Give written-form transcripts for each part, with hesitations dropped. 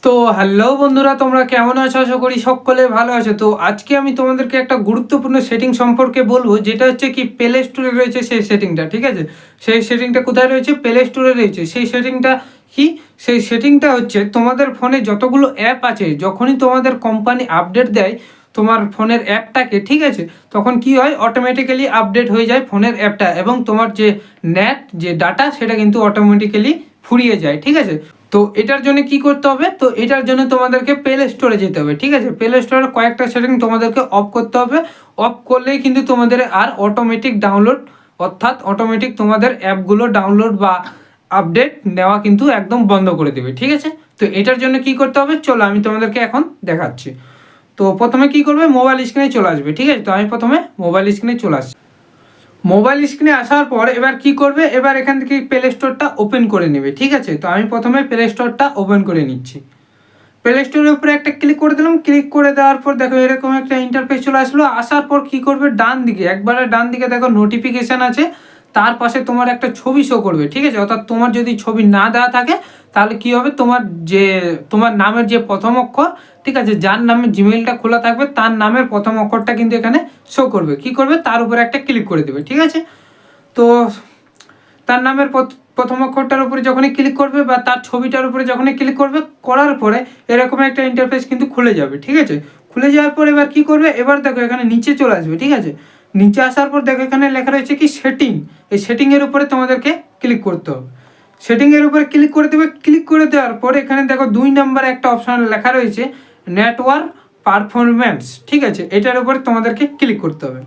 তো হ্যালো বন্ধুরা, তোমরা কেমন আছো? আশা করি সকলে ভালো আছো। তো আজকে আমি তোমাদেরকে একটা গুরুত্বপূর্ণ সেটিং সম্পর্কে বলবো, যেটা হচ্ছে কি প্লে স্টোরে রয়েছে সেই সেটিংটা। ঠিক আছে, সেই সেটিংটা কোথায় রয়েছে? প্লে স্টোরে রয়েছে। সেই সেটিংটা কি? সেই সেটিংটা হচ্ছে তোমাদের ফোনে যতগুলো অ্যাপ আছে, যখনই তোমাদের কোম্পানি আপডেট দেয় তোমার ফোনের অ্যাপটাকে, ঠিক আছে, তখন কি হয়, অটোমেটিক্যালি আপডেট হয়ে যায় ফোনের অ্যাপটা, এবং তোমার যে নেট যে ডাটা সেটা কিন্তু অটোমেটিক্যালি ফুরিয়ে যায়। ঠিক আছে, তো এটার জন্য কি করতে হবে? তো এটার জন্য তোমাদেরকে প্লে স্টোরে যেতে হবে। ঠিক আছে, প্লে স্টোরের কয়েকটা সেটিং তোমাদেরকে অফ করতে হবে। অফ করলেই কিন্তু তোমাদের আর অটোমেটিক ডাউনলোড, অর্থাৎ অটোমেটিক তোমাদের অ্যাপগুলো ডাউনলোড বা আপডেট নেওয়া কিন্তু একদম বন্ধ করে দেবে। ঠিক আছে, তো এটার জন্য কি করতে হবে চলো আমি তোমাদেরকে এখন দেখাচ্ছি। তো প্রথমে কি করবে, মোবাইল স্ক্রিনে চলে আসবে। ঠিক আছে, তো আমি প্রথমে মোবাইল স্ক্রিনে চলে আসছি। মোবাইল স্ক্রিনে আসার পর এবার কি করবে, এবার এখান থেকে প্লে স্টোরটা ওপেন করে নেবে। ঠিক আছে, তো আমি প্রথমে প্লে স্টোরটা ওপেন করে নিচ্ছি। প্লে স্টোরের উপরে একটা ক্লিক করে দিলাম। ক্লিক করে দেওয়ার পর দেখো এরকম একটা ইন্টারফেস চলে আসলো। আসার পর কি করবে, ডান দিকে একবারে ডান দিকে দেখো নোটিফিকেশান আছে, তার পাশে তোমার একটা ছবি শো করবে। ঠিক আছে, অর্থাৎ তোমার যদি ছবি না দেওয়া থাকে তাহলে কি হবে, তোমার নামের যে প্রথম অক্ষর, ঠিক আছে, যার নামে জিমেইলটা খোলা থাকবে তার নামের প্রথম অক্ষরটা কিন্তু এখানে শো করবে। কি করবে, তার উপরে একটা ক্লিক করে দেবে। ঠিক আছে, তো তার নামের প্রথম অক্ষরটার উপরে যখনই ক্লিক করবে বা তার ছবিটার উপরে যখনই ক্লিক করবে, করার পরে এরকম একটা ইন্টারফেস কিন্তু খুলে যাবে। ঠিক আছে, খুলে যাওয়ার পর এবার কি করবে, এবার দেখো এখানে নিচে চলে আসবে। ঠিক আছে, নিচে আসার পর দেখো এখানে লেখা রয়েছে কি সেটিং। এই সেটিংয়ের উপরে তোমাদেরকে ক্লিক করতে হবে। সেটিংয়ের উপরে ক্লিক করে দেবে। ক্লিক করে দেওয়ার পর এখানে দেখো 2 নম্বরে একটা অপশান লেখা রয়েছে নেটওয়ার্ক পারফরম্যান্স। ঠিক আছে, এটার উপরে তোমাদেরকে ক্লিক করতে হবে।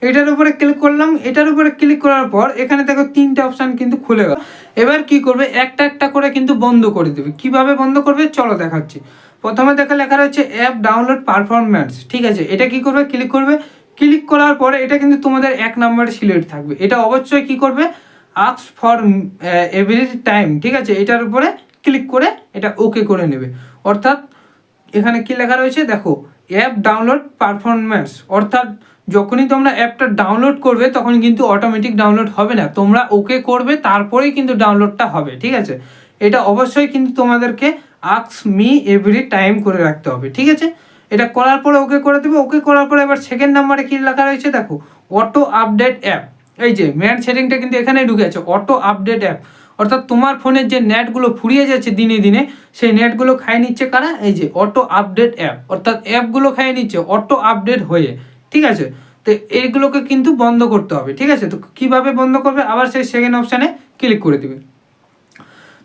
এটার উপরে ক্লিক করলাম। এটার উপরে ক্লিক করার পর এখানে দেখো 3টে অপশান কিন্তু খুলে গেল। এবার কি করবে, একটা একটা করে কিন্তু বন্ধ করে দেবে। কিভাবে বন্ধ করবে চলো দেখাচ্ছি। প্রথমে দেখো লেখা রয়েছে অ্যাপ ডাউনলোড পারফরম্যান্স। ঠিক আছে, এটা কি করবে, ক্লিক করবে। ক্লিক করার পরে এটা কিন্তু তোমাদের 1 নম্বরে সিলেক্ট থাকবে। এটা অবশ্যই কি করবে, আস্ক ফর এভরি টাইম। ঠিক আছে, এটার উপরে ক্লিক করে এটা ওকে করে নেবে। অর্থাৎ এখানে কি লেখা রয়েছে দেখো, অ্যাপ ডাউনলোড পারফরম্যান্স, অর্থাৎ যখনই তোমরা অ্যাপটা ডাউনলোড করবে তখন কিন্তু অটোমেটিক ডাউনলোড হবে না, তোমরা ওকে করবে তারপরেই কিন্তু ডাউনলোডটা হবে। ঠিক আছে, এটা অবশ্যই কিন্তু তোমাদেরকে আস্ক মি এভরি টাইম করে রাখতে হবে। ঠিক আছে, এটা করার পরে ওকে করে দেবে। ওকে করার পরে এবার সেকেন্ড নাম্বারে কী লেখা রয়েছে দেখো, অটো আপডেট অ্যাপ। এই যে মেন সেটিংটা কিন্তু এখানেই ঢুকে আছে, অটো আপডেট অ্যাপ। অর্থাৎ তোমার ফোনের যে নেটগুলো ফুরিয়ে যাচ্ছে দিনে দিনে, সেই নেটগুলো খাই নিচ্ছে কারা, এই যে অটো আপডেট অ্যাপ, অর্থাৎ অ্যাপগুলো খাই নিচ্ছে অটো আপডেট হয়ে। ঠিক আছে, তো এইগুলোকে কিন্তু বন্ধ করতে হবে। ঠিক আছে, তো কীভাবে বন্ধ করবে, আবার সেই সেকেন্ড অপশানে ক্লিক করে দেবে।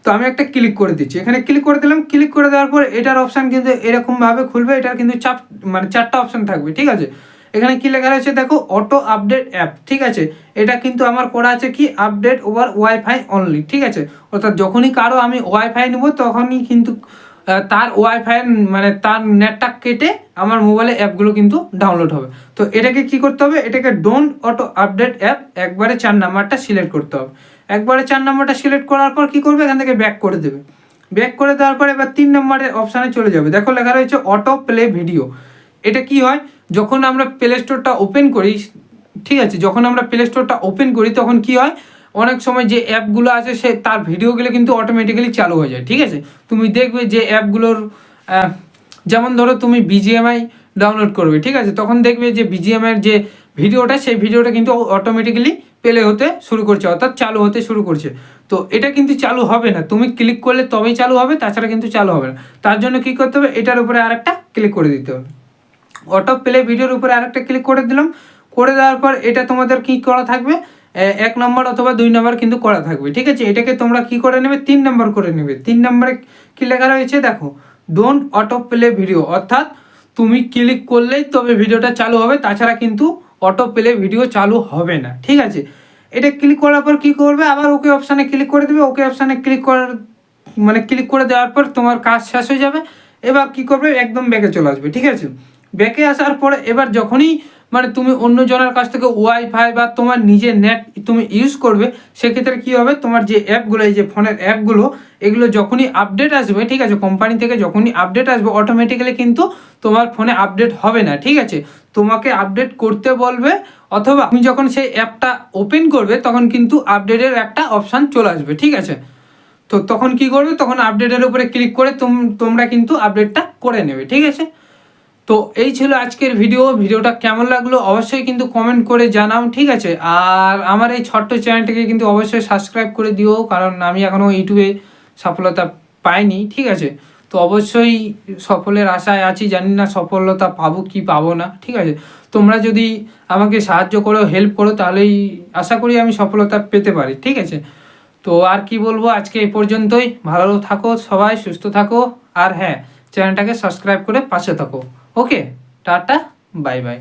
তো আমি একটা ক্লিক করে দিচ্ছি, এখানে ক্লিক করে দিলাম। ক্লিক করে দেওয়ার পর এটার অপশান কিন্তু এরকমভাবে খুলবে। এটার কিন্তু 4টা অপশান থাকবে। ঠিক আছে, এখানে কি লেখা রয়েছে দেখো, অটো আপডেট অ্যাপ। ঠিক আছে, এটা কিন্তু আমার করা আছে কি, আপডেট ওভার ওয়াইফাই অনলি। ঠিক আছে, অর্থাৎ যখনই কারো আমি ওয়াইফাই নেবো তখনই কিন্তু তার ওয়াইফাই মানে তার নেটটা কেটে আমার মোবাইলে অ্যাপগুলো কিন্তু ডাউনলোড হবে। তো এটাকে কি করতে হবে, এটাকে ডোন্ট অটো আপডেট অ্যাপ একবারে 4 নাম্বারটা সিলেক্ট করতে হবে। একবারে 4 নম্বরটা সিলেক্ট করার পর কি করবে, এখান থেকে ব্যাক করে দেবে। ব্যাক করে দেওয়ার পর এবার 3 নম্বরের অপশানে চলে যাবে। দেখো লেখা রয়েছে অটো প্লে ভিডিও। এটা কি হয়, যখন আমরা প্লে স্টোরটা ওপেন করি, ঠিক আছে, যখন আমরা প্লে স্টোরটা ওপেন করি তখন কি হয়, অনেক সময় যে অ্যাপগুলো আছে সে তার ভিডিওগুলো কিন্তু অটোমেটিক্যালি চালু হয়ে যায়। ঠিক আছে, তুমি দেখবে যে অ্যাপগুলোর যেমন ধরো তুমি বিজিএমআই ডাউনলোড করবে। ঠিক আছে, তখন দেখবে যে বিজিএমআইয়ের যে ভিডিওটা, সেই ভিডিওটা কিন্তু অটোমেটিক্যালি প্লে হতে শুরু করছে, অর্থাৎ চালু হতে শুরু করছে। তো এটা কিন্তু চালু হবে না, তুমি ক্লিক করলে তবেই চালু হবে, তাছাড়া কিন্তু চালু হবে না। তার জন্য কি করতে হবে, এটার উপরে আরেকটা ক্লিক করে দিতে হবে। অটো প্লে ভিডিওর উপরে আরেকটা ক্লিক করে দিলাম। করে দেওয়ার পর এটা তোমাদের কি করা থাকবে, 1 নম্বর অথবা 2 নম্বর কিন্তু করা থাকবে। ঠিক আছে, এটাকে তোমরা কি করে নেবে, 3 নম্বর করে নেবে। 3 নম্বরে কি লেখা রয়েছে দেখো, ডোন্ট অটো প্লে ভিডিও, অর্থাৎ তুমি ক্লিক করলেই তবে ভিডিওটা চালু হবে, তাছাড়া কিন্তু অটো প্লে ভিডিও চালু হবে না। ঠিক আছে, এটা ক্লিক করার পর কি করবে, আবার ওকে অপশানে ক্লিক করে দেবে। ওকে অপশানে ক্লিক করে দেওয়ার পর তোমার কাজ শেষ হয়ে যাবে। এবার কি করবে, একদম ব্যাকে চলে আসবে। ঠিক আছে, ব্যাকে আসার পরে এবার যখনই তুমি অন্য জনের কাছ থেকে ওয়াইফাই বা তোমার নিজের নেট তুমি ইউজ করবে, সেক্ষেত্রে কি হবে, তোমার যে অ্যাপগুলো, এই যে ফোনের অ্যাপগুলো, এগুলো যখনই আপডেট আসবে, ঠিক আছে, কোম্পানি থেকে যখনই আপডেট আসবে অটোমেটিক্যালি কিন্তু তোমার ফোনে আপডেট হবে না। ঠিক আছে, তোমাকে আপডেট করতে বলবে, অথবা তুমি যখন সেই অ্যাপটা ওপেন করবে তখন কিন্তু আপডেটের একটা অপশান চলে আসবে। ঠিক আছে, তো তখন কি করবে, তখন আপডেটের উপরে ক্লিক করে তোমরা কিন্তু আপডেটটা করে নেবে, ঠিক আছে। তো এই ছিল আজকের ভিডিওটা কেমন লাগলো অবশ্যই কিন্তু কমেন্ট করে জানাও, ঠিক আছে। আর আমার এই ছোট্ট চ্যানেলটাকে কিন্তু অবশ্যই সাবস্ক্রাইব করে দিও, কারণ আমি এখনও ইউটিউবে সফলতা পাইনি, ঠিক আছে। তো অবশ্যই সফলের আশায় আছি, জানি না সফলতা পাবো কি পাবো না, ঠিক আছে। তোমরা যদি আমাকে সাহায্য করো, হেল্প করো, তাহলেই আশা করি আমি সফলতা পেতে পারি, ঠিক আছে। তো আর কি বলবো, আজকে এই পর্যন্তই। ভালো থাকো সবাই, সুস্থ থাকো, আর হ্যাঁ, চ্যানেলটাকে সাবস্ক্রাইব করে পাশে থাকো। ওকে, টাটা, বাই বাই।